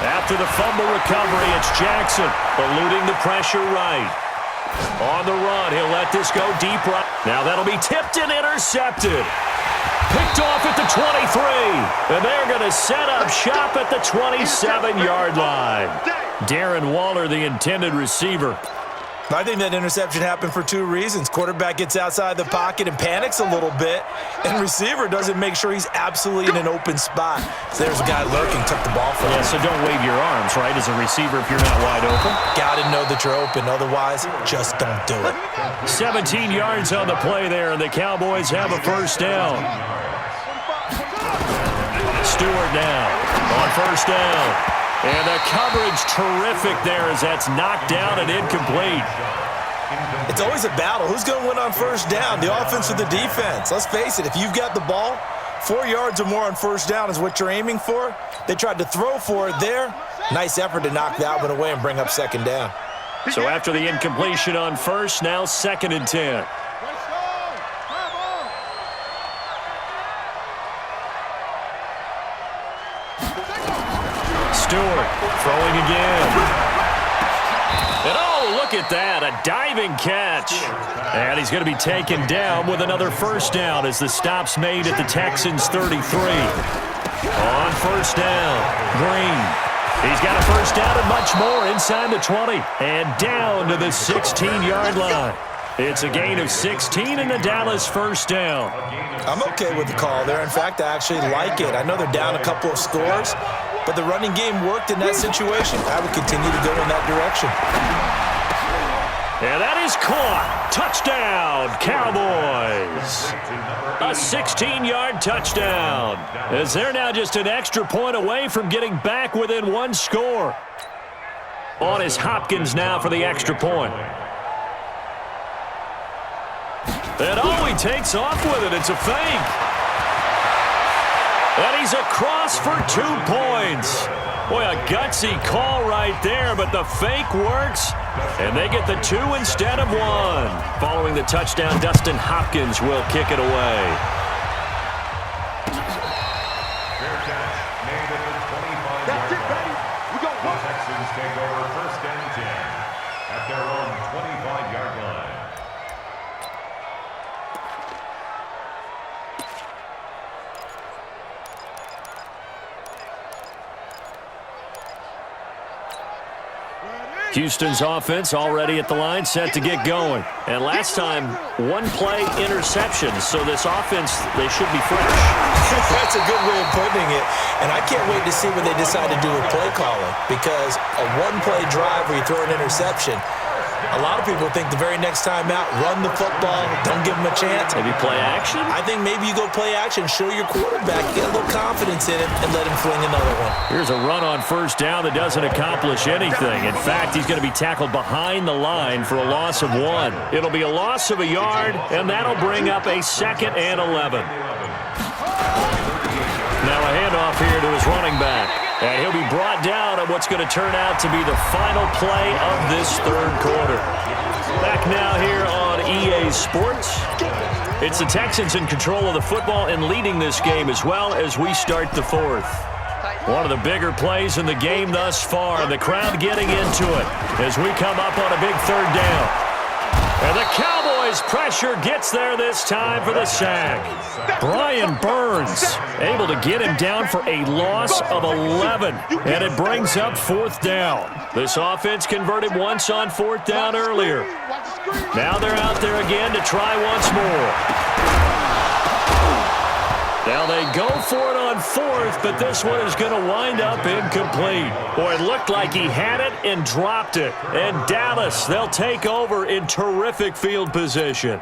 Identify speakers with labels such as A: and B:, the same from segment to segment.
A: After the fumble recovery, it's Jackson eluding the pressure right. On the run, he'll let this go deep right. Now that'll be tipped and intercepted. Picked off at the 23. And they're going to set up shop at the 27-yard line. Darren Waller, the intended receiver.
B: I think that interception happened for two reasons. Quarterback gets outside the pocket and panics a little bit, and receiver doesn't make sure he's absolutely in an open spot. So there's a guy lurking, took the ball from him.
A: Yeah, so don't wave your arms, right, as a receiver if you're not wide open.
B: Got to know that you're open. Otherwise, just don't do it.
A: 17 yards on the play there, and the Cowboys have a first down. Stewart now on first down. And the coverage terrific there as that's knocked down and incomplete.
B: It's always a battle. Who's going to win on first down, the offense or the defense? Let's face it, if you've got the ball, 4 yards or more on first down is what you're aiming for. They tried to throw for it there. Nice effort to knock that one away and bring up second down.
A: So after the incompletion on first, now 2nd and 10. Stewart throwing again. And oh, look at that, a diving catch. And he's going to be taken down with another first down as the stop's made at the Texans' 33. On first down, Green. He's got a first down and much more inside the 20. And down to the 16-yard line. It's a gain of 16 and the Dallas first down.
B: I'm okay with the call there. In fact, I actually like it. I know they're down a couple of scores, but the running game worked in that situation. I would continue to go in that direction.
A: And that is caught. Touchdown, Cowboys. A 16-yard touchdown. As they're now just an extra point away from getting back within one score. On is Hopkins now for the extra point. And oh, he takes off with it. It's a fake. And he's across for 2 points. Boy, a gutsy call right there, but the fake works. And they get the 2 instead of 1. Following the touchdown, Dustin Hopkins will kick it away.
C: That's it, baby. We go. The Texans take over 1st and 10 at their own 25-yard line.
A: Houston's offense already at the line, set to get going. And last time, 1-play interceptions, so this offense, they should be fresh.
B: That's a good way of putting it. And I can't wait to see what they decide to do with play calling, because a 1-play drive where you throw an interception, a lot of people think the very next time out, run the football, don't give them a chance.
A: Maybe play action?
B: I think maybe you go play action, show your quarterback, get a little confidence in him, and let him fling another one.
A: Here's a run on first down that doesn't accomplish anything. In fact, he's going to be tackled behind the line for a loss of 1. It'll be a loss of a yard, and that'll bring up a 2nd and 11. Now a handoff here to his running back. And he'll be brought down on what's going to turn out to be the final play of this 3rd quarter. Back now here on EA Sports. It's the Texans in control of the football and leading this game as well as we start the 4th. One of the bigger plays in the game thus far. And the crowd getting into it as we come up on a big 3rd down. And the Cowboys pressure gets there this time for the sack. Brian Burns able to get him down for a loss of 11. And it brings up 4th down. This offense converted once on 4th down earlier. Now they're out there again to try once more. Now they go for it on 4th, but this one is going to wind up incomplete. Boy, it looked like he had it and dropped it. And Dallas, they'll take over in terrific field position.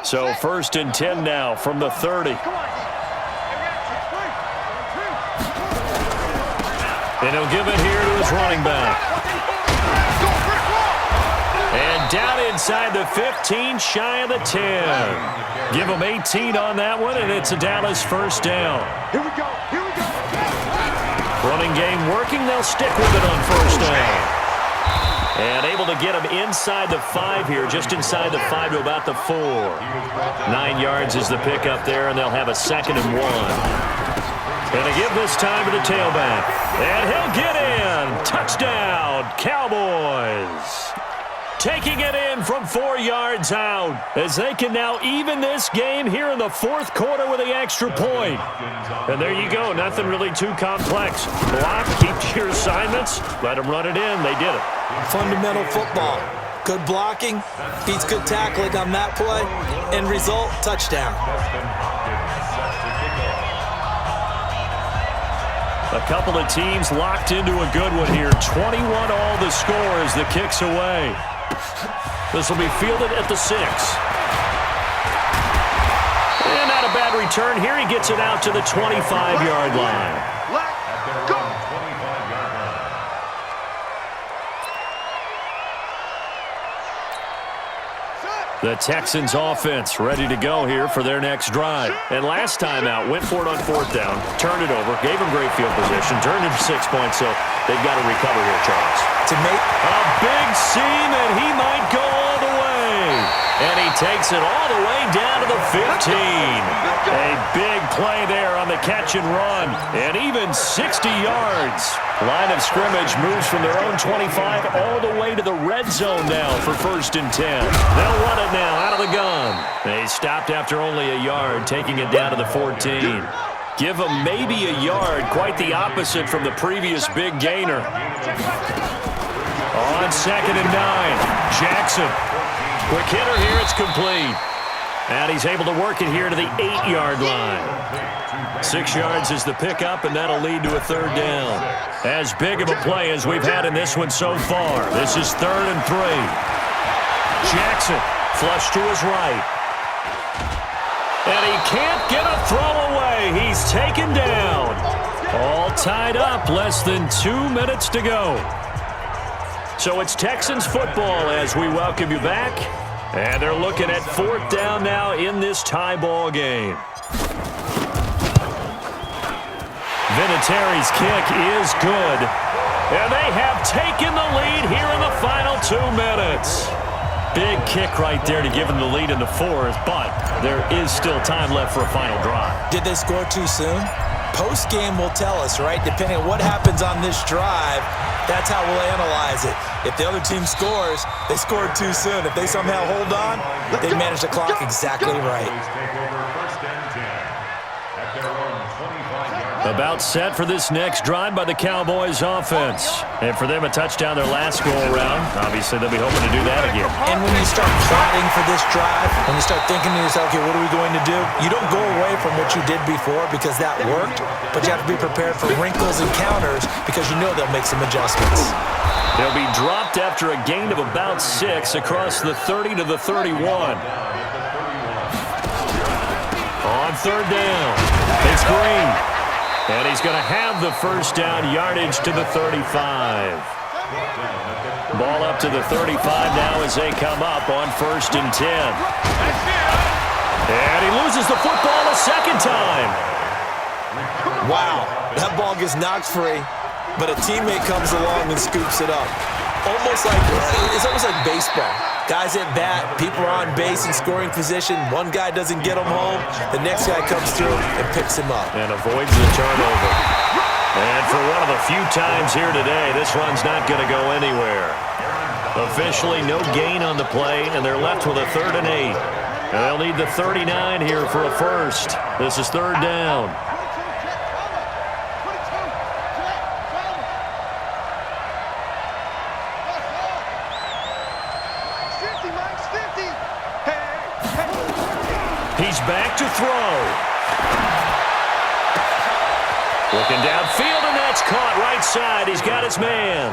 A: So 1st and 10 now from the 30. And he'll give it here to his running back. And down inside the 15, shy of the 10. Give him 18 on that one, and it's a Dallas first down.
C: Here we go. Here we go.
A: Running game working. They'll stick with it on first down. And able to get him inside the 5 here, just inside the 5 to about the 4. 9 yards is the pickup there, and they'll have a 2nd and 1. And they give this time to the tailback. And he'll get in. Touchdown, Cowboys. Taking it in from 4 yards out as they can now even this game here in the fourth quarter with the extra point. And there you go. Nothing really too complex. Block, keep to your assignments, let them run it in. They did it.
B: Fundamental football. Good blocking, beats good tackling on that play. End result, touchdown.
A: A couple of teams locked into a good one here. 21 all the score as the kick's away. This will be fielded at the 6. And not a bad return here. He gets it out to the 25-yard line.
C: Let's go. 25-yard line.
A: The Texans offense ready to go here for their next drive. And last time out, went for it on 4th down, turned it over, gave them great field position, turned it 6 points, so they've got to recover here, Charles.
B: To make
A: a big seam, and he might go all the way. And he takes it all the way down to the 15. A big play there on the catch and run, and even 60 yards. Line of scrimmage moves from their own 25 all the way to the red zone now for 1st and 10. They'll run it now out of the gun. They stopped after only a yard, taking it down to the 14. Give them maybe a yard, quite the opposite from the previous big gainer. On 2nd and 9, Jackson. Quick hitter here, it's complete. And he's able to work it here to the 8-yard line. 6 yards is the pickup, and that'll lead to a 3rd down. As big of a play as we've had in this one so far. This is 3rd and 3. Jackson, flush to his right. And he can't get a throw away. He's taken down. All tied up, less than 2 minutes to go. So it's Texans football as we welcome you back. And they're looking at 4th down now in this tie ball game. Vinatieri's kick is good. And they have taken the lead here in the final 2 minutes. Big kick right there to give them the lead in the 4th, but there is still time left for a final drive.
B: Did they score too soon? Post-game will tell us, right? Depending on what happens on this drive, that's how we'll analyze it. If the other team scores, they scored too soon. If they somehow hold on, they manage the clock exactly right.
A: About set for this next drive by the Cowboys offense. And for them, a touchdown their last go-around. Obviously, they'll be hoping to do that again.
B: And when you start plotting for this drive, when you start thinking to yourself, okay, what are we going to do? You don't go away from what you did before because that worked, but you have to be prepared for wrinkles and counters because you know they'll make some adjustments.
A: They'll be dropped after a gain of about 6 across the 30 to the 31. On 3rd down, it's Green. And he's going to have the 1st down, yardage to the 35. Ball up to the 35 now as they come up on 1st and 10. And he loses the football a 2nd time.
B: Wow, that ball gets knocked free, but a teammate comes along and scoops it up. It's almost like baseball. Guys at bat, people are on base in scoring position. One guy doesn't get him home. The next guy comes through and picks him up.
A: And avoids the turnover. And for one of the few times here today, this run's not going to go anywhere. Officially no gain on the play, and they're left with a 3rd and 8. And they'll need the 39 here for a 1st. This is 3rd down. He's back to throw. Looking downfield, and that's caught right side. He's got his man.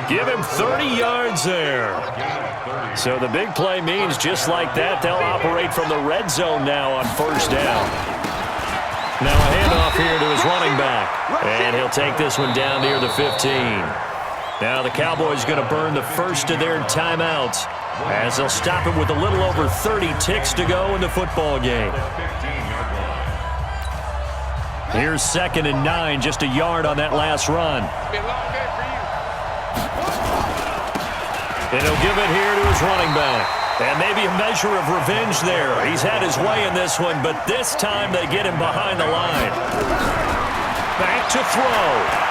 A: Give him 30 yards there. So the big play means just like that, they'll operate from the red zone now on 1st down. Now a handoff here to his running back. And he'll take this one down near the 15. Now the Cowboys going to burn the first of their timeouts as they'll stop it with a little over 30 ticks to go in the football game. Here's 2nd and 9, just a yard on that last run. And he'll give it here to his running back. And maybe a measure of revenge there. He's had his way in this one, but this time they get him behind the line. Back to throw.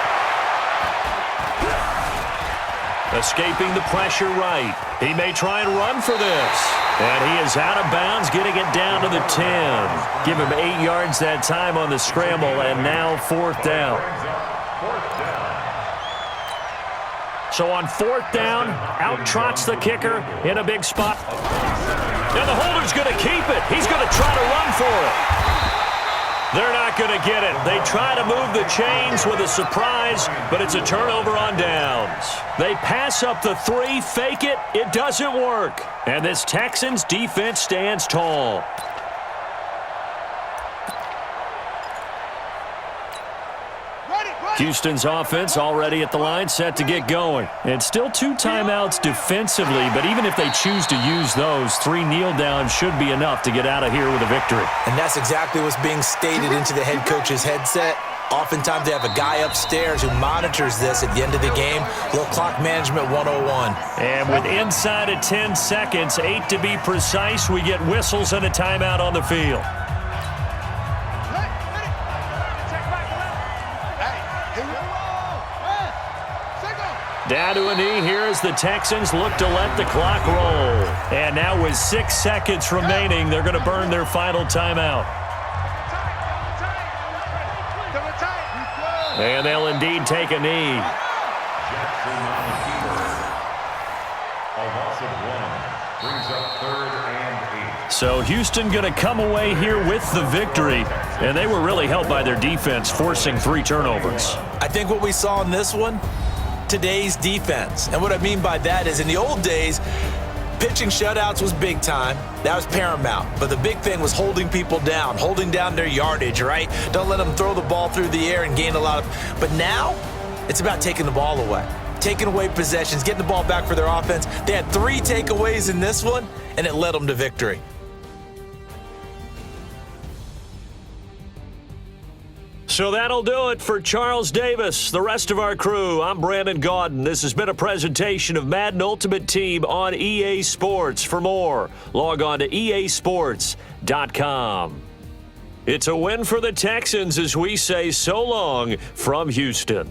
A: Escaping the pressure right. He may try and run for this. And he is out of bounds, getting it down to the 10. Give him 8 yards that time on the scramble, and now 4th down. So on 4th down, out trots the kicker in a big spot. And the holder's going to keep it. He's going to try to run for it. They're not going to get it. They try to move the chains with a surprise, but it's a turnover on downs. They pass up the 3, fake it. It doesn't work. And this Texans defense stands tall. Houston's offense already at the line, set to get going. And still 2 timeouts defensively, but even if they choose to use those, 3 kneel downs should be enough to get out of here with a victory.
B: And that's exactly what's being stated into the head coach's headset. Oftentimes they have a guy upstairs who monitors this at the end of the game. Little clock management 101.
A: And with inside of 10 seconds, 8 to be precise, we get whistles and a timeout on the field. Down to a knee here as the Texans look to let the clock roll. And now with 6 seconds remaining, they're going to burn their final timeout. And they'll indeed take a knee. So Houston going to come away here with the victory. And they were really helped by their defense, forcing 3 turnovers.
B: I think what we saw in this one, today's defense. And what I mean by that is in the old days, pitching shutouts was big time. That was paramount. But the big thing was holding people down, holding down their yardage, right? Don't let them throw the ball through the air and gain a lot of. But now it's about taking the ball away, taking away possessions, getting the ball back for their offense. They had 3 takeaways in this one, and it led them to victory.
A: So that'll do it for Charles Davis, the rest of our crew. I'm Brandon Gaudin. This has been a presentation of Madden Ultimate Team on EA Sports. For more, log on to easports.com. It's a win for the Texans as we say so long from Houston.